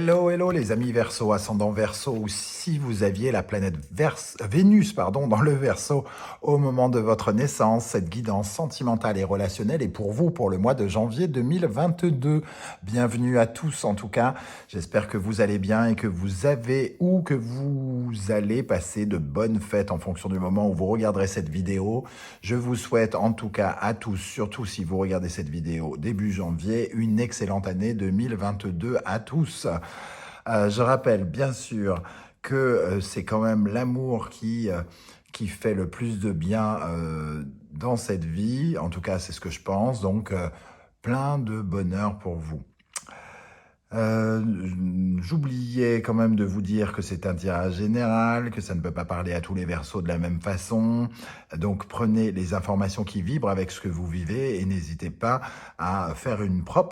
Hello, hello les amis Verseau, ascendant Verseau, ou si vous aviez la planète Vénus dans le Verseau au moment de votre naissance, cette guidance sentimentale et relationnelle est pour vous pour le mois de janvier 2022. Bienvenue à tous en tout cas, j'espère que vous allez bien et que vous avez ou que vous allez passer de bonnes fêtes en fonction du moment où vous regarderez cette vidéo. Je vous souhaite en tout cas à tous, surtout si vous regardez cette vidéo début janvier, une excellente année 2022 à tous. Je rappelle bien sûr que c'est quand même l'amour qui fait le plus de bien dans cette vie. En tout cas, c'est ce que je pense. Donc, plein de bonheur pour vous. J'oubliais quand même de vous dire que c'est un tirage général, que ça ne peut pas parler à tous les Verseaux de la même façon. Donc prenez les informations qui vibrent avec ce que vous vivez et n'hésitez pas à faire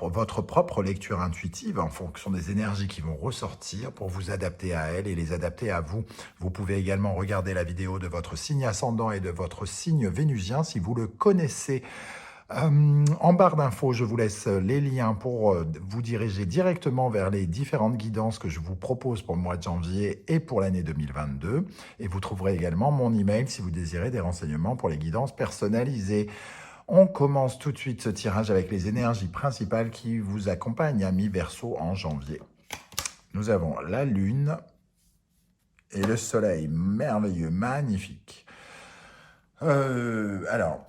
votre propre lecture intuitive en fonction des énergies qui vont ressortir pour vous adapter à elles et les adapter à vous. Vous pouvez également regarder la vidéo de votre signe ascendant et de votre signe vénusien si vous le connaissez. En barre d'infos, je vous laisse les liens pour vous diriger directement vers les différentes guidances que je vous propose pour le mois de janvier et pour l'année 2022. Et vous trouverez également mon email si vous désirez des renseignements pour les guidances personnalisées. On commence tout de suite ce tirage avec les énergies principales qui vous accompagnent, amis Verseau, en janvier. Nous avons la Lune et le Soleil, merveilleux, magnifique. Alors...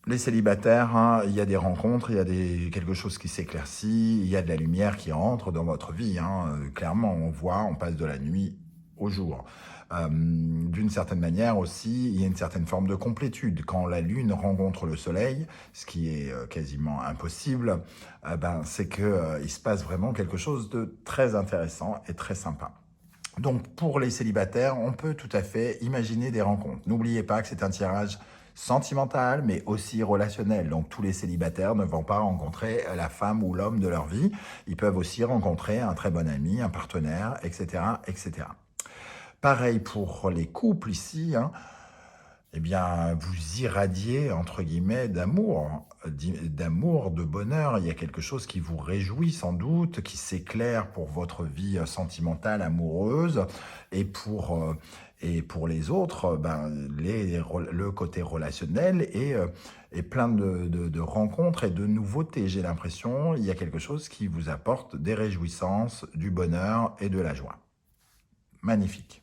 Les célibataires, hein, il y a des rencontres, il y a quelque chose qui s'éclaircit, il y a de la lumière qui entre dans votre vie. Clairement, on passe de la nuit au jour. D'une certaine manière aussi, il y a une certaine forme de complétude. Quand la Lune rencontre le Soleil, ce qui est quasiment impossible, c'est qu'il se passe vraiment quelque chose de très intéressant et très sympa. Donc pour les célibataires, on peut tout à fait imaginer des rencontres. N'oubliez pas que c'est un tirage sentimental, mais aussi relationnel. Donc tous les célibataires ne vont pas rencontrer la femme ou l'homme de leur vie. Ils peuvent aussi rencontrer un très bon ami, un partenaire, etc., etc. Pareil pour les couples ici, eh bien, vous irradiez, entre guillemets, d'amour, de bonheur. Il y a quelque chose qui vous réjouit sans doute, qui s'éclaire pour votre vie sentimentale, amoureuse. Et pour les autres, le côté relationnel et plein de rencontres et de nouveautés. J'ai l'impression il y a quelque chose qui vous apporte des réjouissances, du bonheur et de la joie. Magnifique.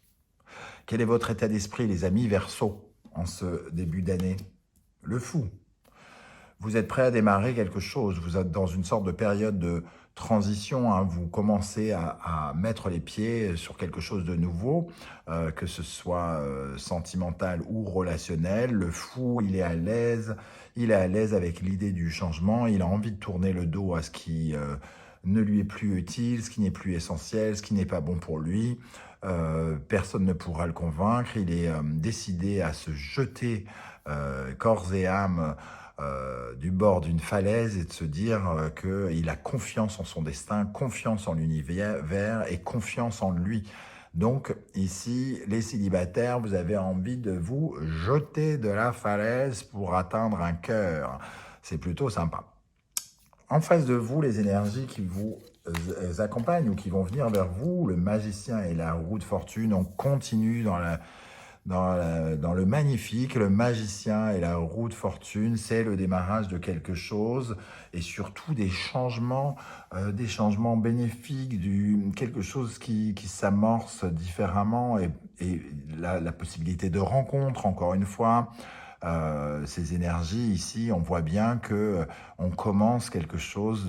Quel est votre état d'esprit, les amis Verseau, en ce début d'année? Le fou. Vous êtes prêt à démarrer quelque chose, vous êtes dans une sorte de période de transition, vous commencez à mettre les pieds sur quelque chose de nouveau, que ce soit sentimental ou relationnel. Le fou, il est à l'aise avec l'idée du changement, il a envie de tourner le dos à ce qui ne lui est plus utile, ce qui n'est plus essentiel, ce qui n'est pas bon pour lui. Personne ne pourra le convaincre, il est décidé à se jeter corps et âme du bord d'une falaise et de se dire qu'il a confiance en son destin, confiance en l'univers et confiance en lui. Donc ici, les célibataires, vous avez envie de vous jeter de la falaise pour atteindre un cœur. C'est plutôt sympa. En face de vous, les énergies qui vous accompagnent ou qui vont venir vers vous, le magicien et la roue de fortune, on continue dans le magnifique. Le magicien et la roue de fortune, c'est le démarrage de quelque chose et surtout des changements bénéfiques, quelque chose qui s'amorce différemment et la possibilité de rencontre, encore une fois. Ces énergies ici, on voit bien que on commence quelque chose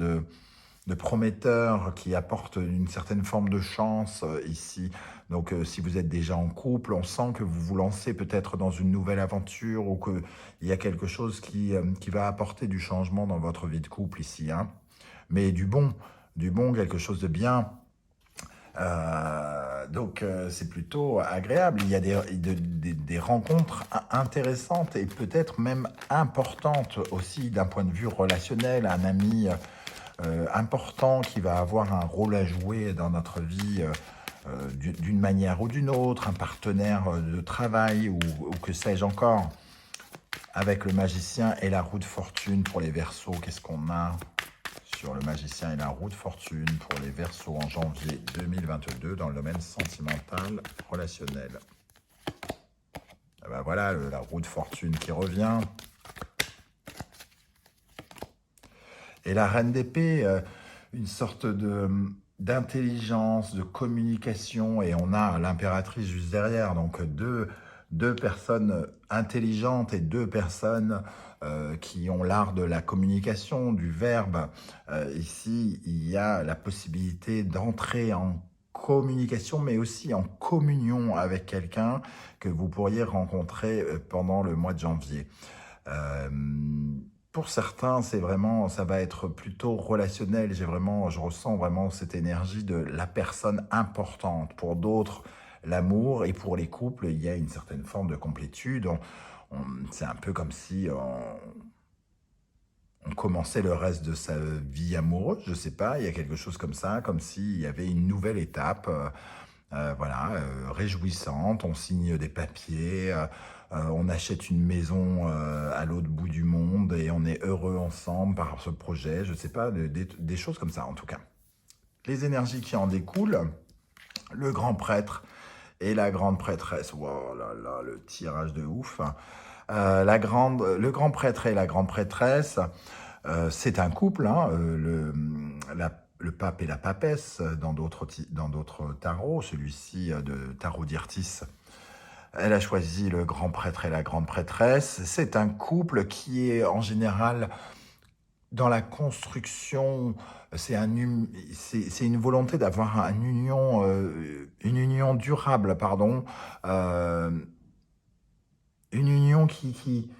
de prometteur qui apporte une certaine forme de chance ici. Donc si vous êtes déjà en couple, on sent que vous vous lancez peut-être dans une nouvelle aventure ou qu'il y a quelque chose qui va apporter du changement dans votre vie de couple ici. Mais du bon, quelque chose de bien. Donc c'est plutôt agréable. Il y a des rencontres intéressantes et peut-être même importantes aussi d'un point de vue relationnel. Un ami important qui va avoir un rôle à jouer dans notre vie d'une manière ou d'une autre, un partenaire de travail ou que sais-je encore. Avec le magicien et la roue de fortune pour les Verseaux, qu'est-ce qu'on a sur le magicien et la roue de fortune pour les Verseaux en janvier 2022 dans le domaine sentimental relationnel. Et ben voilà, la roue de fortune qui revient. Et la reine d'épée, une sorte d'intelligence, de communication, et on a l'impératrice juste derrière, donc deux personnes intelligentes et deux personnes qui ont l'art de la communication, du verbe. Ici, il y a la possibilité d'entrer en communication, mais aussi en communion avec quelqu'un que vous pourriez rencontrer pendant le mois de janvier. Euh, pour certains, c'est vraiment, ça va être plutôt relationnel. Je ressens vraiment cette énergie de la personne importante. Pour d'autres, l'amour. Et pour les couples, il y a une certaine forme de complétude. C'est un peu comme si on commençait le reste de sa vie amoureuse. Je sais pas, il y a quelque chose comme ça, comme s'il y avait une nouvelle étape. Réjouissante, on signe des papiers, on achète une maison à l'autre bout du monde et on est heureux ensemble par ce projet, je ne sais pas, des choses comme ça en tout cas. Les énergies qui en découlent, le grand prêtre et la grande prêtresse, wow là là, le tirage de ouf. Le grand prêtre et la grande prêtresse, c'est un couple, hein, le pape et la papesse dans d'autres tarots, celui-ci de tarot d'Irtis. Elle a choisi le grand prêtre et la grande prêtresse. C'est un couple qui est en général dans la construction, c'est une volonté d'avoir une union durable, pardon, une union qui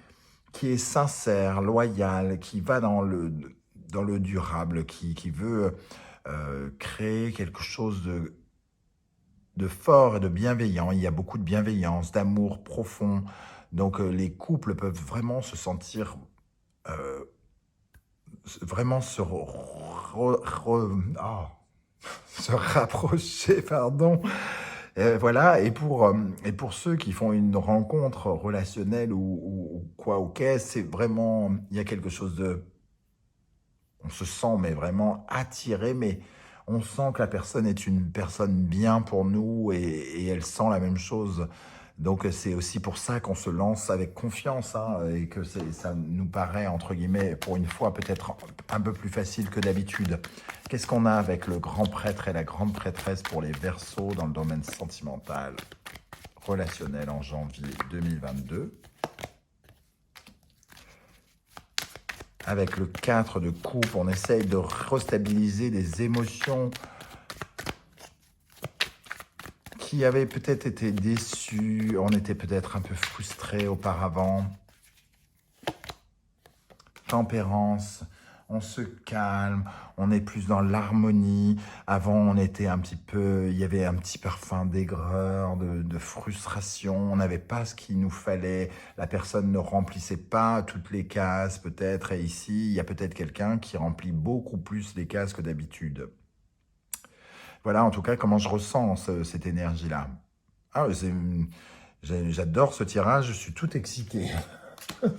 est sincère, loyale, qui va dans le durable, qui veut créer quelque chose de fort et de bienveillant. Il y a beaucoup de bienveillance, d'amour profond. Donc les couples peuvent vraiment se sentir, vraiment se rapprocher, pardon. Voilà, et pour ceux qui font une rencontre relationnelle ou quoi ou qu'est, c'est vraiment, il y a quelque chose on se sent mais vraiment attiré, mais on sent que la personne est une personne bien pour nous et elle sent la même chose. Donc c'est aussi pour ça qu'on se lance avec confiance, hein, et que ça nous paraît, entre guillemets, pour une fois peut-être un peu plus facile que d'habitude. Qu'est-ce qu'on a avec le grand prêtre et la grande prêtresse pour les Verseaux dans le domaine sentimental, relationnel en janvier 2022 ? Avec le 4 de coupe, on essaye de restabiliser des émotions qui avaient peut-être été déçues. On était peut-être un peu frustrés auparavant. Tempérance, on se calme, on est plus dans l'harmonie. Avant, on était un petit peu, il y avait un petit parfum d'aigreur, de frustration. On n'avait pas ce qu'il nous fallait. La personne ne remplissait pas toutes les cases, peut-être. Et ici, il y a peut-être quelqu'un qui remplit beaucoup plus les cases que d'habitude. Voilà, en tout cas, comment je ressens cette énergie-là. Ah, j'adore ce tirage, je suis tout excité.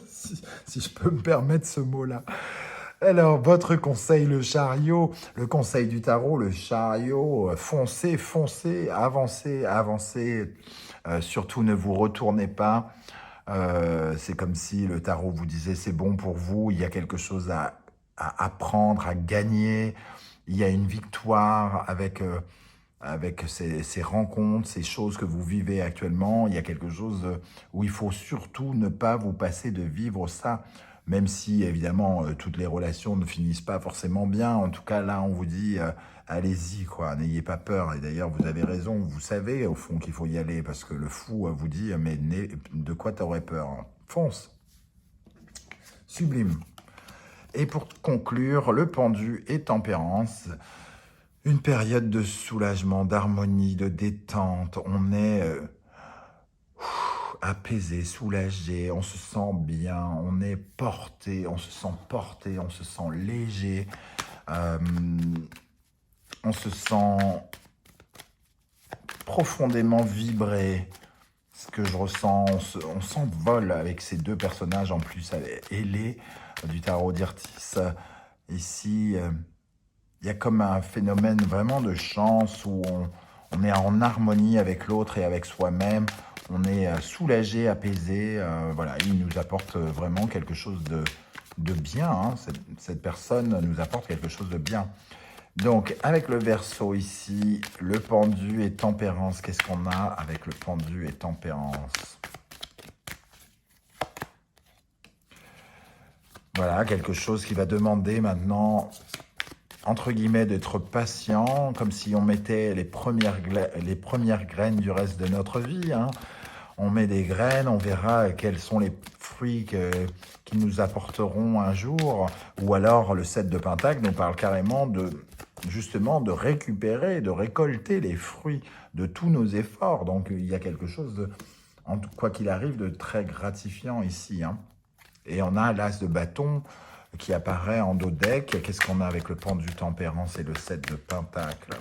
si je peux me permettre ce mot-là. Alors, votre conseil, le chariot, le conseil du tarot, le chariot, foncez, foncez, avancez, avancez. Surtout, ne vous retournez pas. C'est comme si le tarot vous disait c'est bon pour vous, il y a quelque chose à apprendre, à gagner. Il y a une victoire avec ces rencontres, ces choses que vous vivez actuellement. Il y a quelque chose où il faut surtout ne pas vous passer de vivre ça, même si évidemment toutes les relations ne finissent pas forcément bien. En tout cas là on vous dit allez-y quoi, n'ayez pas peur. Et d'ailleurs vous avez raison, vous savez au fond qu'il faut y aller, parce que le fou vous dit mais de quoi t'aurais peur, hein. Fonce. Sublime. Et pour conclure, le pendu et tempérance. Une période de soulagement, d'harmonie, de détente. On est apaisé, soulagé, on se sent bien, on est porté, on se sent léger. On se sent profondément vibré. Ce que je ressens, on s'envole avec ces deux personnages en plus ailés du tarot d'Irtis. Ici, Il y a comme un phénomène vraiment de chance où on est en harmonie avec l'autre et avec soi-même. On est soulagé, apaisé. Voilà, il nous apporte vraiment quelque chose de bien, hein. Cette personne nous apporte quelque chose de bien. Donc, avec le Verseau ici, le Pendu et Tempérance, qu'est-ce qu'on a avec le Pendu et Tempérance? Voilà, quelque chose qui va demander maintenant, entre guillemets, d'être patient, comme si on mettait les premières graines du reste de notre vie, hein. On met des graines, on verra quels sont les fruits qui nous apporteront un jour. Ou alors, le 7 de Pentacle nous parle carrément justement, de récupérer, de récolter les fruits de tous nos efforts. Donc, il y a quelque chose quoi qu'il arrive, de très gratifiant ici, hein. Et on a l'As de bâton qui apparaît en dos de deck. Qu'est-ce qu'on a avec le Pendu Tempérance et le 7 de Pentacle?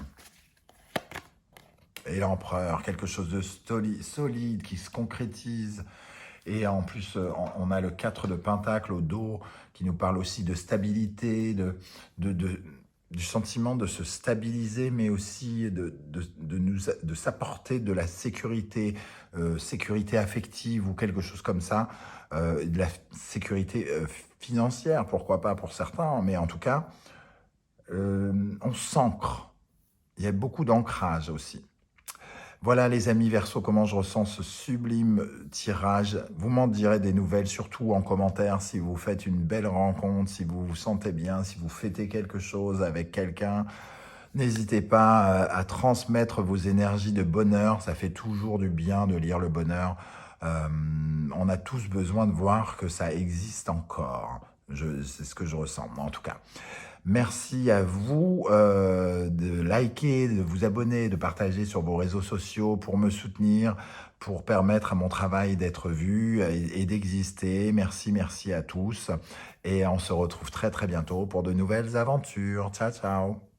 Et l'Empereur, quelque chose de solide qui se concrétise. Et en plus, on a le 4 de Pentacle au dos qui nous parle aussi de stabilité, du sentiment de se stabiliser, mais aussi de s'apporter de la sécurité, sécurité affective ou quelque chose comme ça, de la sécurité financière, pourquoi pas pour certains, mais en tout cas, on s'ancre. Il y a beaucoup d'ancrage aussi. Voilà les amis Verseau, comment je ressens ce sublime tirage. Vous m'en direz des nouvelles, surtout en commentaire, si vous faites une belle rencontre, si vous vous sentez bien, si vous fêtez quelque chose avec quelqu'un. N'hésitez pas à transmettre vos énergies de bonheur, ça fait toujours du bien de lire le bonheur. On a tous besoin de voir que ça existe encore. C'est ce que je ressens, en tout cas. Merci à vous de liker, de vous abonner, de partager sur vos réseaux sociaux pour me soutenir, pour permettre à mon travail d'être vu et d'exister. Merci, merci à tous. Et on se retrouve très très bientôt pour de nouvelles aventures. Ciao, ciao.